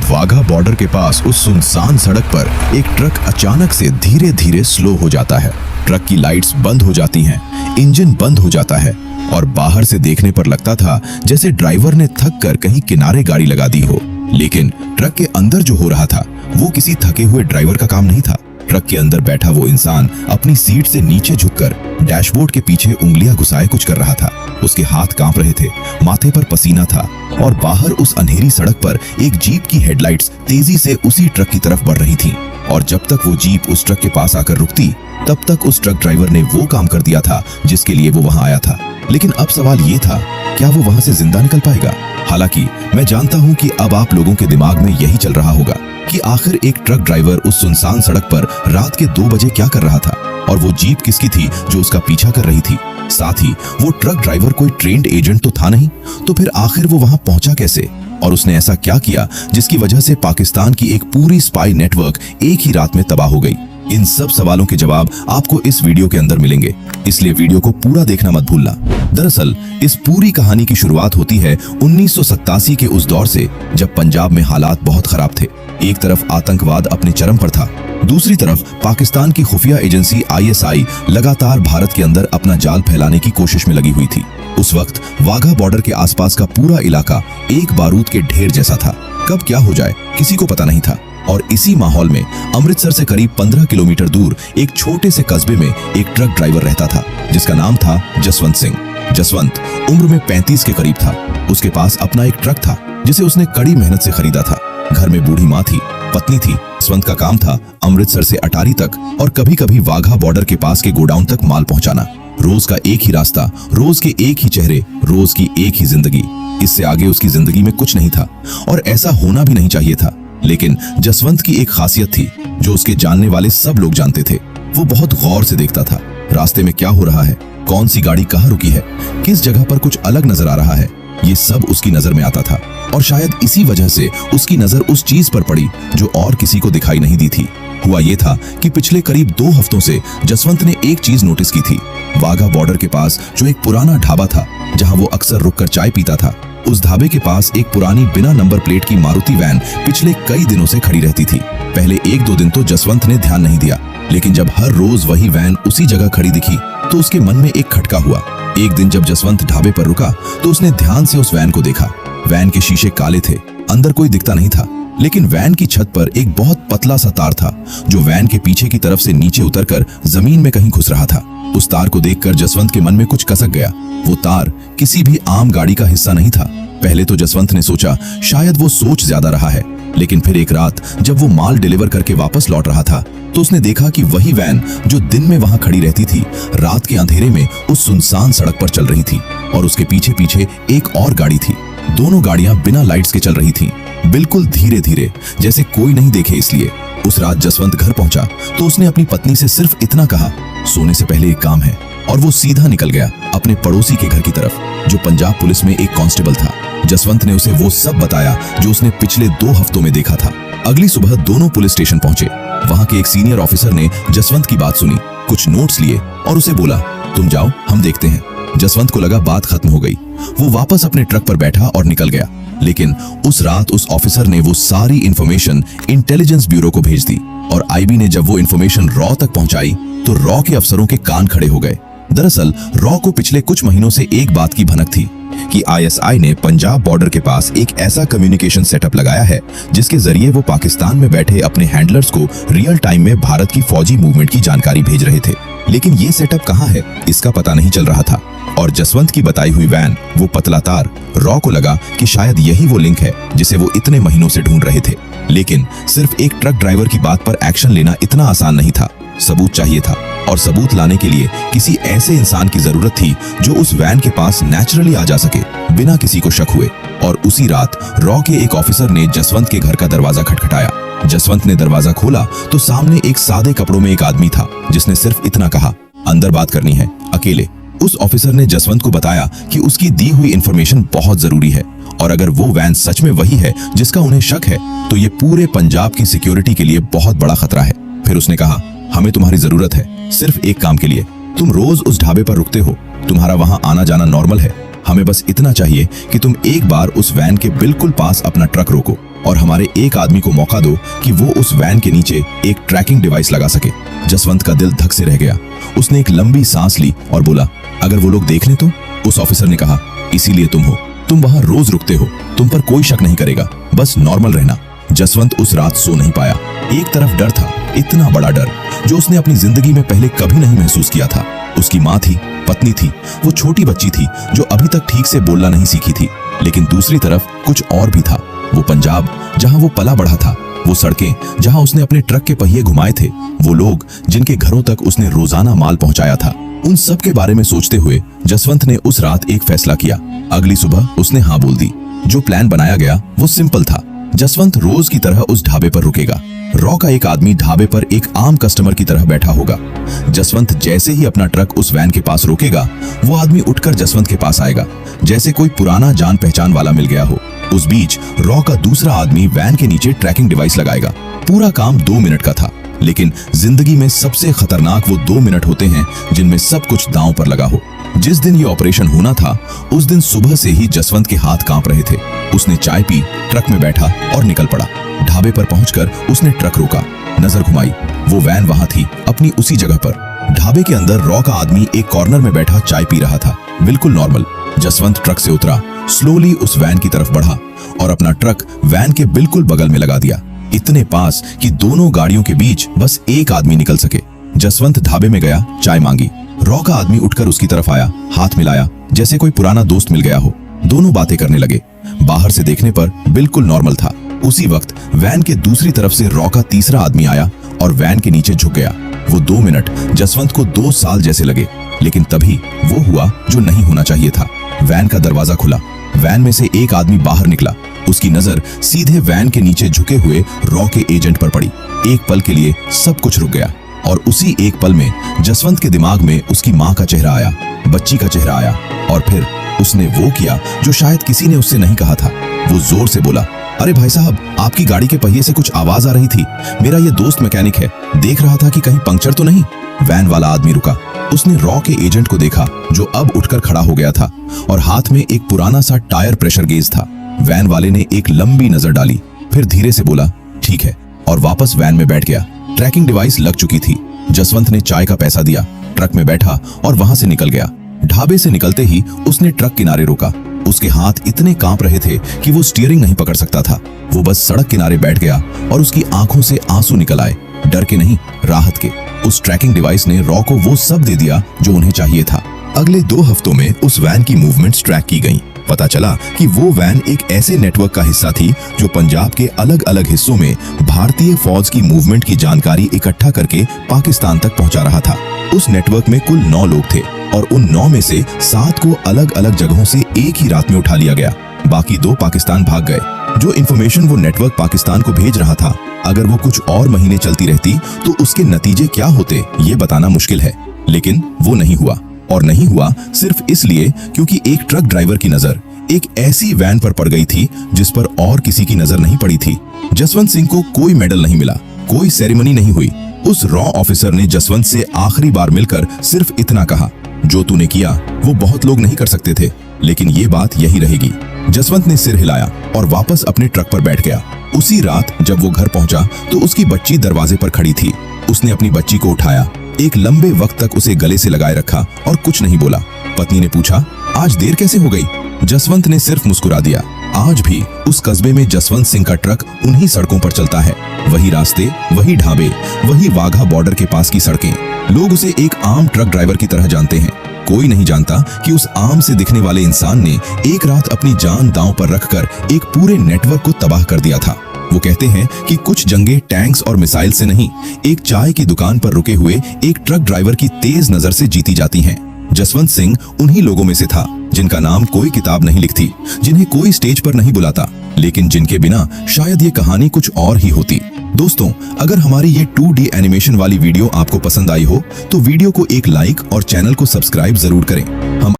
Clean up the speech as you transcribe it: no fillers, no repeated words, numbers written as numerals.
Wagah border के पास उस सुनसान सड़क पर एक ट्रक अचानक से धीरे धीरे स्लो हो जाता है। ट्रक की लाइट्स बंद हो जाती हैं, इंजन बंद हो जाता है और बाहर से देखने पर लगता था जैसे ड्राइवर ने थक कर कहीं किनारे गाड़ी लगा दी हो। लेकिन ट्रक के अंदर जो हो रहा था वो किसी थके हुए ड्राइवर का काम नहीं था। ट्रक के अंदर बैठा वो इंसान अपनी सीट से नीचे झुककर डैशबोर्ड के पीछे उंगलियां घुसाए कुछ कर रहा था। उसके हाथ कांप रहे थे, माथे पर पसीना था और बाहर उस अंधेरी सड़क पर एक जीप की हेडलाइट्स तेजी से उसी ट्रक की तरफ बढ़ रही थीं। और जब तक वो जीप उस ट्रक के पास आकर रुकती तब तक उस ट्रक ड्राइवर ने वो काम कर दिया था जिसके लिए वो वहां आया था। लेकिन अब सवाल ये था, क्या वो वहां से जिंदा निकल पाएगा? हालांकि मैं जानता हूं कि अब आप लोगों के दिमाग में यही चल रहा होगा कि आखिर एक ट्रक ड्राइवर उस सुनसान सड़क पर रात के 2 बजे क्या कर रहा था और वो जीप किसकी थी जो उसका पीछा कर रही थी। साथ ही वो ट्रक ड्राइवर कोई ट्रेंड एजेंट तो था नहीं, तो फिर आखिर वो वहां पहुंचा कैसे और उसने ऐसा क्या किया जिसकी वजह से पाकिस्तान की एक पूरी स्पाई नेटवर्क एक ही रात में तबाह हो गई। इन सब सवालों के जवाब आपको इस वीडियो के अंदर मिलेंगे, इसलिए वीडियो को पूरा देखना मत भूलना। दरअसल इस पूरी कहानी की शुरुआत होती है 1987 के उस दौर से जब पंजाब में हालात बहुत खराब थे। एक तरफ आतंकवाद अपने चरम पर था, दूसरी तरफ पाकिस्तान की खुफिया एजेंसी ISI लगातार भारत के अंदर अपना जाल फैलाने की कोशिश में लगी हुई थी। उस वक्त वाघा बॉर्डर के आसपास का पूरा इलाका एक बारूद के ढेर जैसा था। कब क्या हो जाए किसी को पता नहीं था। और इसी माहौल में अमृतसर से करीब 15 किलोमीटर दूर एक छोटे से कस्बे में एक ट्रक ड्राइवर रहता था जिसका नाम था जसवंत सिंह। जसवंत उम्र में 35 के करीब था। उसके पास अपना एक ट्रक था जिसे उसने कड़ी मेहनत से खरीदा था। घर में बूढ़ी माँ थी, पत्नी थी। जसवंत का काम था अमृतसर से अटारी तक और कभी कभी वाघा बॉर्डर के पास के गोडाउन तक माल पहुंचाना। रोज का एक ही रास्ता, रोज के एक ही चेहरे, रोज की एक ही जिंदगी। इससे आगे उसकी जिंदगी में कुछ नहीं था और ऐसा होना भी नहीं चाहिए था। लेकिन जसवंत की एक खासियत थी जो उसके जानने वाले सब लोग जानते थे। वो बहुत गौर से देखता था रास्ते में क्या हो रहा है, कौन सी गाड़ी कहाँ रुकी है, किस जगह पर कुछ अलग नजर आ रहा है। ये सब उसकी नजर में आता था और शायद इसी वजह से उसकी नजर उस चीज पर पड़ी जो और किसी को दिखाई नहीं दी थी। हुआ ये था कि पिछले करीब 2 हफ्तों से जसवंत ने एक चीज नोटिस की थी। वाघा बॉर्डर के पास जो एक पुराना ढाबा था जहां वो अक्सर रुककर चाय पीता था, उस ढाबे के पास एक पुरानी बिना नंबर प्लेट की मारुति वैन पिछले कई दिनों से खड़ी रहती थी। पहले 1-2 दिन तो जसवंत ने ध्यान नहीं दिया, लेकिन जब हर रोज वही वैन उसी जगह खड़ी दिखी तो उसके मन में एक खटका हुआ। एक दिन जब जसवंत ढाबे पर रुका तो उसने ध्यान से उस वैन को देखा। वैन के शीशे काले थे, अंदर कोई दिखता नहीं था, लेकिन वैन की छत पर एक बहुत पतला सा तार था जो वैन के पीछे की तरफ से नीचे उतरकर जमीन में कहीं घुस रहा था। उस तार को देखकर जसवंत के मन में कुछ कसक गया। वो तार किसी भी आम गाड़ी का हिस्सा नहीं था। पहले तो जसवंत ने सोचा शायद वो सोच ज्यादा रहा है, लेकिन फिर एक रात जब वो माल डिलीवर करके वापस लौट रहा था तो उसने देखा कि वही वैन जो दिन में वहां खड़ी रहती थी रात के अंधेरे में उस सुनसान सड़क पर चल रही थी और उसके पीछे पीछे एक और गाड़ी थी। दोनों गाड़ियां बिना लाइट्स के चल रही थीं, बिल्कुल धीरे धीरे, जैसे कोई नहीं देखे इसलिए। उस रात जसवंत घर पहुंचा तो उसने अपनी पत्नी से सिर्फ इतना कहा, सोने से पहले एक काम है, और वो सीधा निकल गया अपने पड़ोसी के घर की तरफ जो पंजाब पुलिस में एक कांस्टेबल था। जसवंत ने उसे वो सब बताया जो उसने पिछले 2 हफ्तों में देखा था। अगली सुबह दोनों पुलिस स्टेशन पहुंचे। वहां के एक सीनियर ऑफिसर ने जसवंत की बात सुनी, कुछ नोट्स लिए और उसे बोला, तुम जाओ, हम देखते हैं। जसवंत को लगा बात खत्म हो गई। वो वापस अपने ट्रक पर बैठा और निकल गया। लेकिन उस रात उस ऑफिसर ने वो सारी इंफॉर्मेशन इंटेलिजेंस ब्यूरो को भेज दी और IB ने जब वो इंफॉर्मेशन रॉ तक पहुंचाई तो रॉ के अफसरों के कान खड़े हो गए। दरअसल रॉ को पिछले कुछ महीनों से एक बात की भनक थी कि ISI ने पंजाब बॉर्डर के पास एक ऐसा कम्युनिकेशन सेटअप लगाया है जिसके जरिए वो पाकिस्तान में बैठे अपने हैंडलर्स को रियल टाइम में भारत की फौजी मूवमेंट की जानकारी भेज रहे थे। लेकिन ये सेटअप कहाँ है इसका पता नहीं चल रहा था और जसवंत की बताई हुई वैन, वो पतला तार, रॉ को लगा कि शायद यही वो लिंक है जिसे वो इतने महीनों से ढूंढ रहे थे। लेकिन सिर्फ एक ट्रक ड्राइवर की बात पर एक्शन लेना इतना आसान नहीं था, सबूत चाहिए था और सबूत लाने के लिए किसी ऐसे इंसान की जरूरत थी जो उस वैन के पास नेचुरली आ जा सके बिना किसी को शक हुए। और उसी रात रॉ के एक ऑफिसर ने जसवंत के घर का दरवाजा खटखटाया। जसवंत ने दरवाजा खोला तो सामने एक सादे कपड़ों में एक आदमी था जिसने सिर्फ इतना कहा, अंदर बात करनी है, अकेले। उस ऑफिसर ने जसवंत को बताया कि उसकी दी हुई इंफॉर्मेशन बहुत जरूरी है और अगर वो वैन सच में वही है जिसका उन्हें शक है तो ये पूरे पंजाब की सिक्योरिटी के लिए बहुत बड़ा खतरा है। फिर उसने कहा, हमें तुम्हारी जरूरत है, सिर्फ एक काम के लिए। तुम रोज उस ढाबे पर रुकते हो, तुम्हारा वहां आना जाना नॉर्मल है, हमें बस इतना चाहिए कि तुम एक बार उस वैन के बिल्कुल पास अपना ट्रक रोको और हमारे एक आदमी को मौका दो कि वो उस वैन के नीचे एक ट्रैकिंग डिवाइस लगा सके। जसवंत का दिल धक से रह गया। उसने एक लंबी सांस ली और बोला, अगर वो लोग देख लें तो? उस ऑफिसर ने कहा, इसीलिए तुम हो, तुम वहां रोज रुकते हो, तुम पर कोई शक नहीं करेगा, बस नॉर्मल रहना। जसवंत उस रात सो नहीं पाया। एक तरफ डर था, इतना बड़ा डर जो उसने अपनी जिंदगी में पहले कभी नहीं महसूस किया था। उसकी माँ थी, पत्नी थी, वो छोटी बच्ची थी जो अभी तक ठीक से बोलना नहीं सीखी थी। लेकिन दूसरी तरफ कुछ और भी था। वो पंजाब जहां वो पला बढ़ा था, वो सड़कें जहां उसने अपने ट्रक के पहिए घुमाए थे, वो लोग जिनके घरों तक उसने रोजाना माल पहुंचाया था। उन सब के बारे में सोचते हुए जसवंत ने उस रात एक फैसला किया। अगली सुबह उसने हाँ बोल दी। जो प्लान बनाया गया वो सिंपल था। जसवंत रोज की तरह उस ढाबे पर रुकेगा। रॉ का एक आदमी ढाबे पर एक आम कस्टमर की तरह बैठा होगा। जसवंत जैसे ही अपना ट्रक उस वैन के पास रोकेगा, वो आदमी उठकर जसवंत के पास आएगा, जैसे कोई पुराना जान पहचान वाला मिल गया हो। उस बीच रॉ का दूसरा आदमी वैन के नीचे ट्रैकिंग डिवाइस लगाएगा। पूरा काम 2 मिनट का था, लेकिन जिंदगी में सबसे खतरनाक वो 2 मिनट होते हैं जिनमें सब कुछ दांव पर लगा हो। जिस दिन ये ऑपरेशन होना था, उस दिन सुबह से ही जसवंत के हाथ कांप रहे थे। उसने चाय पी, ट्रक में बैठा और निकल पड़ा। ढाबे पर पहुंचकर उसने ट्रक रोका, नजर घुमाई। वो वैन वहां थी, अपनी उसी जगह पर। ढाबे के अंदर रॉ का आदमी एक कॉर्नर में बैठा चाय पी रहा था, बिल्कुल नॉर्मल। जसवंत ट्रक से उतरा, स्लोली उस वैन की तरफ बढ़ा और अपना ट्रक वैन के बिल्कुल बगल में लगा दिया, इतने पास कि दोनों गाड़ियों के बीच बस एक आदमी निकल सके। जसवंत ढाबे में गया, चाय मांगी। रॉ का आदमी उठकर उसकी तरफ आया, हाथ मिलाया, जैसे कोई पुराना दोस्त मिल गया हो। दोनों बातें करने लगे। बाहर से देखने पर बिल्कुल नॉर्मल था। उसी वक्त वैन के दूसरी तरफ से रॉ का तीसरा आदमी आया और वैन के नीचे झुक गया। वो 2 मिनट जसवंत को 2 साल जैसे लगे, लेकिन तभी वो हुआ जो नहीं होना चाहिए था। वैन का दरवाजा खुला, वैन में से एक आदमी बाहर निकला। उसकी नजर सीधे वैन के नीचे झुके हुए रॉ के एजेंट पर पड़ी। एक पल के लिए सब कुछ रुक गया और उसी एक पल में जसवंत के दिमाग में उसकी माँ का चेहरा आया, बच्ची का चेहरा आया और फिर उसने वो किया जो शायद किसी ने उससे नहीं कहा था। वो जोर से बोला, अरे भाई साहब, आपकी गाड़ी के पहिए से कुछ आवाज आ रही थी। मेरा ये दोस्त मैकेनिक है, देख रहा था कि कहीं पंक्चर तो नहीं। वैन वाला आदमी रुका। उसने रॉ के एजेंट को देखा जो अब उठकर खड़ा हो गया था और हाथ में एक पुराना सा टायर प्रेशर गेज था। वैन वाले ने एक लंबी नजर डाली, फिर धीरे से बोला, ठीक है, और वापस वैन में बैठ गया। ट्रैकिंग डिवाइस लग चुकी थी। जसवंत ने चाय का पैसा दिया, ट्रक में बैठा और वहां से निकल गया। ढाबे से निकलते ही उसने ट्रक किनारे रोका। उसके हाथ इतने कांप रहे थे कि वो स्टीयरिंग नहीं पकड़ सकता था। वो बस सड़क किनारे बैठ गया और उसकी आंखों से आंसू निकल आए, डर के नहीं, राहत के। उस ट्रैकिंग डिवाइस ने रॉ को वो सब दे दिया जो उन्हें चाहिए था। अगले 2 हफ्तों में उस वैन की मूवमेंट्स ट्रैक की गईं। पता चला कि वो वैन एक ऐसे नेटवर्क का हिस्सा थी जो पंजाब के अलग अलग हिस्सों में भारतीय फौज की मूवमेंट की जानकारी इकट्ठा करके पाकिस्तान तक पहुंचा रहा था। उस नेटवर्क में कुल 9 लोग थे और उन 9 में से 7 को अलग अलग जगहों से एक ही रात में उठा लिया गया। बाकी 2 पाकिस्तान भाग गए। जो इन्फॉर्मेशन वो नेटवर्क पाकिस्तान को भेज रहा था, अगर वो कुछ और महीने चलती रहती तो उसके नतीजे क्या होते ये बताना मुश्किल है। लेकिन वो नहीं हुआ, और नहीं हुआ सिर्फ इसलिए क्योंकि एक ट्रक ड्राइवर की नजर एक ऐसी वैन पर पड़ गई थी जिस पर और किसी की नजर नहीं पड़ी थी। जसवंत सिंह को कोई मेडल नहीं मिला, कोई सेरेमनी नहीं हुई। उस रॉ ऑफिसर ने जसवंत से आखिरी बार मिलकर सिर्फ इतना कहा, जो तूने किया वो बहुत लोग नहीं कर सकते थे, लेकिन ये बात यही रहेगी। जसवंत ने सिर हिलाया और वापस अपने ट्रक पर बैठ गया। उसी रात जब वो घर पहुंचा तो उसकी बच्ची दरवाजे पर खड़ी थी। उसने अपनी बच्ची को उठाया, एक लंबे वक्त तक उसे गले से लगाए रखा और कुछ नहीं बोला। पत्नी ने पूछा, आज देर कैसे हो गई? जसवंत ने सिर्फ मुस्कुरा दिया। आज भी उस कस्बे में जसवंत सिंह का ट्रक उन्हीं सड़कों पर चलता है। वही रास्ते, वही ढाबे, वही वाघा बॉर्डर के पास की सड़कें। लोग उसे एक आम ट्रक ड्राइवर की तरह जानते हैं। कोई नहीं जानता कि उस आम से दिखने वाले इंसान ने एक रात अपनी जान दांव पर रखकर एक पूरे नेटवर्क को तबाह कर दिया था। वो कहते हैं कि कुछ जंगें टैंक्स और मिसाइल से नहीं, एक चाय की दुकान पर रुके हुए एक ट्रक ड्राइवर की तेज नजर से जीती जाती हैं। जसवंत सिंह उन्हीं लोगों में से था जिनका नाम कोई किताब नहीं लिखती, जिन्हें कोई स्टेज पर नहीं बुलाता, लेकिन जिनके बिना शायद ये कहानी कुछ और ही होती। दोस्तों, अगर हमारी ये 2D एनिमेशन वाली वीडियो आपको पसंद आई हो तो वीडियो को एक लाइक और चैनल को सब्सक्राइब जरूर करें।